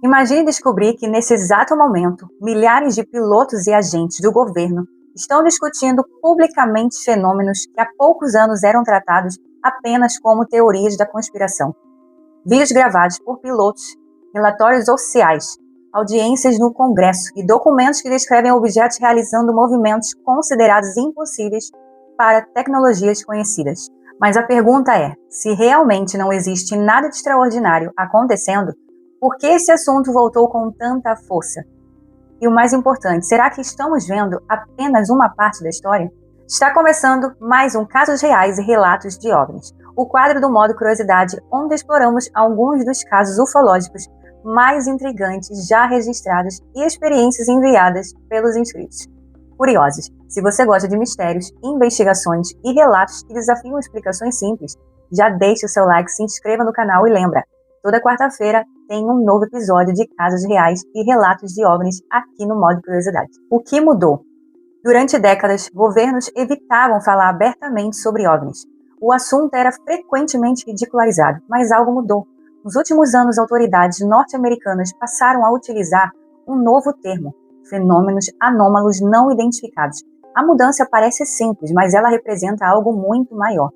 Imagine descobrir que, nesse exato momento, milhares de pilotos e agentes do governo estão discutindo publicamente fenômenos que há poucos anos eram tratados apenas como teorias da conspiração. Vídeos gravados por pilotos, relatórios oficiais, audiências no Congresso e documentos que descrevem objetos realizando movimentos considerados impossíveis para tecnologias conhecidas. Mas a pergunta é, se realmente não existe nada de extraordinário acontecendo, por que esse assunto voltou com tanta força? E o mais importante, será que estamos vendo apenas uma parte da história? Está começando mais um Casos Reais e Relatos de OVNIs, o quadro do Modo Curiosidade, onde exploramos alguns dos casos ufológicos mais intrigantes já registrados e experiências enviadas pelos inscritos. Curiosos, se você gosta de mistérios, investigações e relatos que desafiam explicações simples, já deixe o seu like, se inscreva no canal e lembra, toda quarta-feira tem um novo episódio de Casos Reais e Relatos de OVNIs aqui no Modo Curiosidade. O que mudou? Durante décadas, governos evitavam falar abertamente sobre OVNIs. O assunto era frequentemente ridicularizado, mas algo mudou. Nos últimos anos, autoridades norte-americanas passaram a utilizar um novo termo, fenômenos anômalos não identificados. A mudança parece simples, mas ela representa algo muito maior,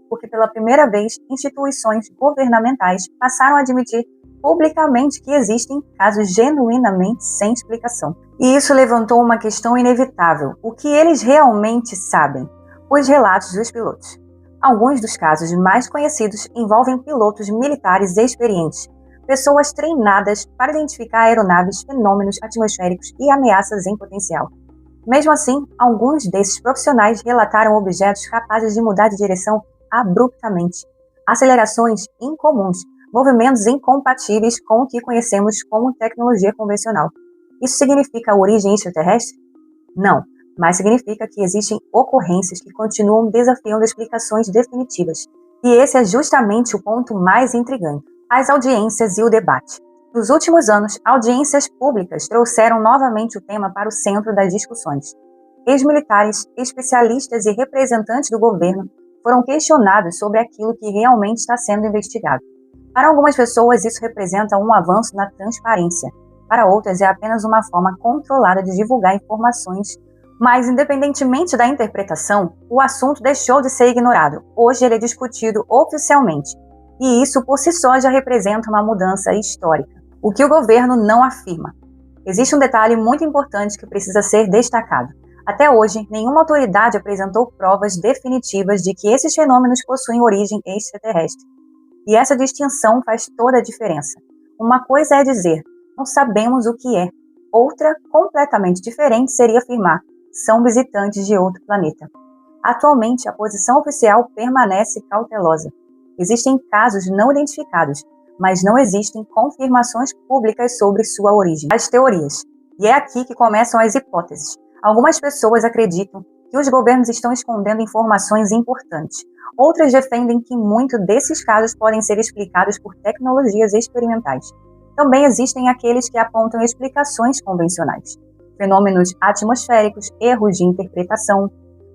porque pela primeira vez, instituições governamentais passaram a admitir publicamente que existem casos genuinamente sem explicação. E isso levantou uma questão inevitável: o que eles realmente sabem? Os relatos dos pilotos. Alguns dos casos mais conhecidos envolvem pilotos militares experientes, pessoas treinadas para identificar aeronaves, fenômenos atmosféricos e ameaças em potencial. Mesmo assim, alguns desses profissionais relataram objetos capazes de mudar de direção abruptamente, acelerações incomuns, movimentos incompatíveis com o que conhecemos como tecnologia convencional. Isso significa origem extraterrestre? Não, mas significa que existem ocorrências que continuam desafiando explicações definitivas. E esse é justamente o ponto mais intrigante: as audiências e o debate. Nos últimos anos, audiências públicas trouxeram novamente o tema para o centro das discussões. Ex-militares, especialistas e representantes do governo foram questionados sobre aquilo que realmente está sendo investigado. Para algumas pessoas, isso representa um avanço na transparência. Para outras, é apenas uma forma controlada de divulgar informações. Mas, independentemente da interpretação, o assunto deixou de ser ignorado. Hoje ele é discutido oficialmente. E isso, por si só, já representa uma mudança histórica. O que o governo não afirma. Existe um detalhe muito importante que precisa ser destacado. Até hoje, nenhuma autoridade apresentou provas definitivas de que esses fenômenos possuem origem extraterrestre. E essa distinção faz toda a diferença. Uma coisa é dizer, não sabemos o que é. Outra, completamente diferente, seria afirmar, são visitantes de outro planeta. Atualmente, a posição oficial permanece cautelosa. Existem casos não identificados, mas não existem confirmações públicas sobre sua origem. As teorias. E é aqui que começam as hipóteses. Algumas pessoas acreditam que os governos estão escondendo informações importantes. Outras defendem que muitos desses casos podem ser explicados por tecnologias experimentais. Também existem aqueles que apontam explicações convencionais. Fenômenos atmosféricos, erros de interpretação,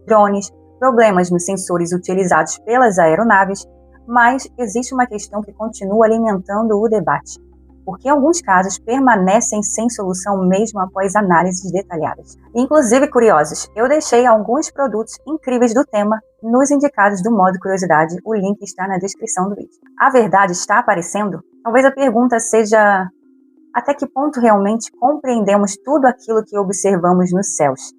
drones, problemas nos sensores utilizados pelas aeronaves, mas existe uma questão que continua alimentando o debate. Porque alguns casos permanecem sem solução mesmo após análises detalhadas. Inclusive, curiosos, eu deixei alguns produtos incríveis do tema nos indicados do Modo Curiosidade, o link está na descrição do vídeo. A verdade está aparecendo? Talvez a pergunta seja: até que ponto realmente compreendemos tudo aquilo que observamos nos céus?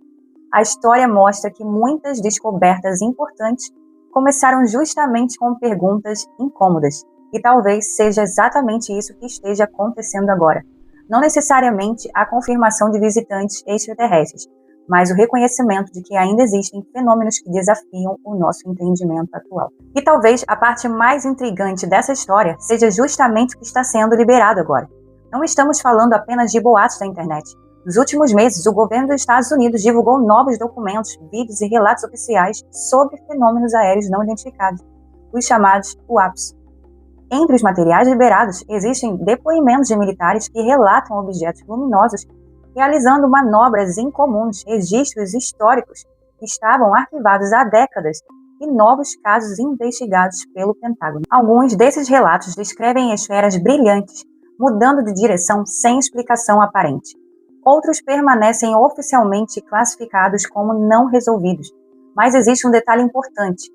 A história mostra que muitas descobertas importantes começaram justamente com perguntas incômodas. E talvez seja exatamente isso que esteja acontecendo agora. Não necessariamente a confirmação de visitantes extraterrestres, mas o reconhecimento de que ainda existem fenômenos que desafiam o nosso entendimento atual. E talvez a parte mais intrigante dessa história seja justamente o que está sendo liberado agora. Não estamos falando apenas de boatos da internet. Nos últimos meses, o governo dos Estados Unidos divulgou novos documentos, vídeos e relatos oficiais sobre fenômenos aéreos não identificados, os chamados UAPs. Entre os materiais liberados, existem depoimentos de militares que relatam objetos luminosos realizando manobras incomuns, registros históricos que estavam arquivados há décadas e novos casos investigados pelo Pentágono. Alguns desses relatos descrevem esferas brilhantes, mudando de direção sem explicação aparente. Outros permanecem oficialmente classificados como não resolvidos, mas existe um detalhe importante.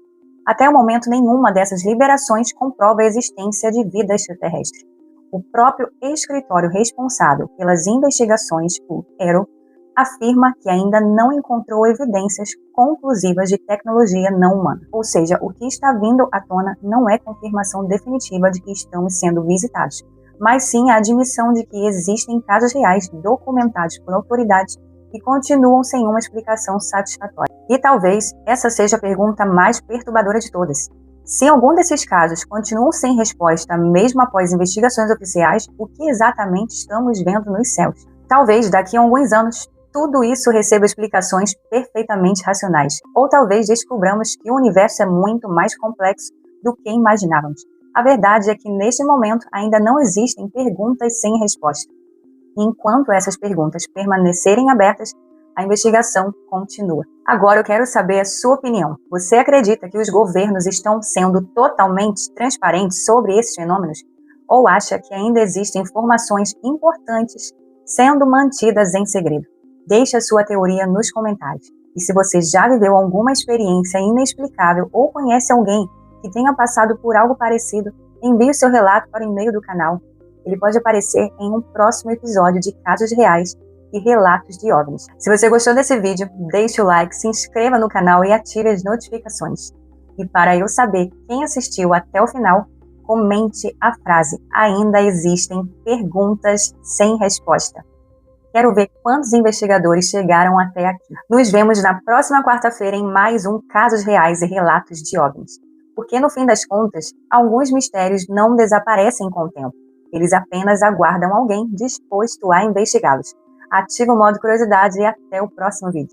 Até o momento, nenhuma dessas liberações comprova a existência de vida extraterrestre. O próprio escritório responsável pelas investigações, o ERO, afirma que ainda não encontrou evidências conclusivas de tecnologia não humana. Ou seja, o que está vindo à tona não é confirmação definitiva de que estamos sendo visitados, mas sim a admissão de que existem casos reais documentados por autoridades que continuam sem uma explicação satisfatória. E talvez essa seja a pergunta mais perturbadora de todas. Se algum desses casos continuam sem resposta, mesmo após investigações oficiais, o que exatamente estamos vendo nos céus? Talvez daqui a alguns anos tudo isso receba explicações perfeitamente racionais, ou talvez descobramos que o universo é muito mais complexo do que imaginávamos. A verdade é que neste momento ainda não existem perguntas sem resposta. E enquanto essas perguntas permanecerem abertas, a investigação continua. Agora eu quero saber a sua opinião. Você acredita que os governos estão sendo totalmente transparentes sobre esses fenômenos? Ou acha que ainda existem informações importantes sendo mantidas em segredo? Deixe a sua teoria nos comentários. E se você já viveu alguma experiência inexplicável ou conhece alguém que tenha passado por algo parecido, envie o seu relato para o e-mail do canal. Ele pode aparecer em um próximo episódio de Casos Reais e Relatos de OVNIs. Se você gostou desse vídeo, deixe o like, se inscreva no canal e ative as notificações. E para eu saber quem assistiu até o final, comente a frase: ainda existem perguntas sem resposta. Quero ver quantos investigadores chegaram até aqui. Nos vemos na próxima quarta-feira em mais um Casos Reais e Relatos de OVNIs. Porque, no fim das contas, alguns mistérios não desaparecem com o tempo. Eles apenas aguardam alguém disposto a investigá-los. Ative o modo curiosidade e até o próximo vídeo.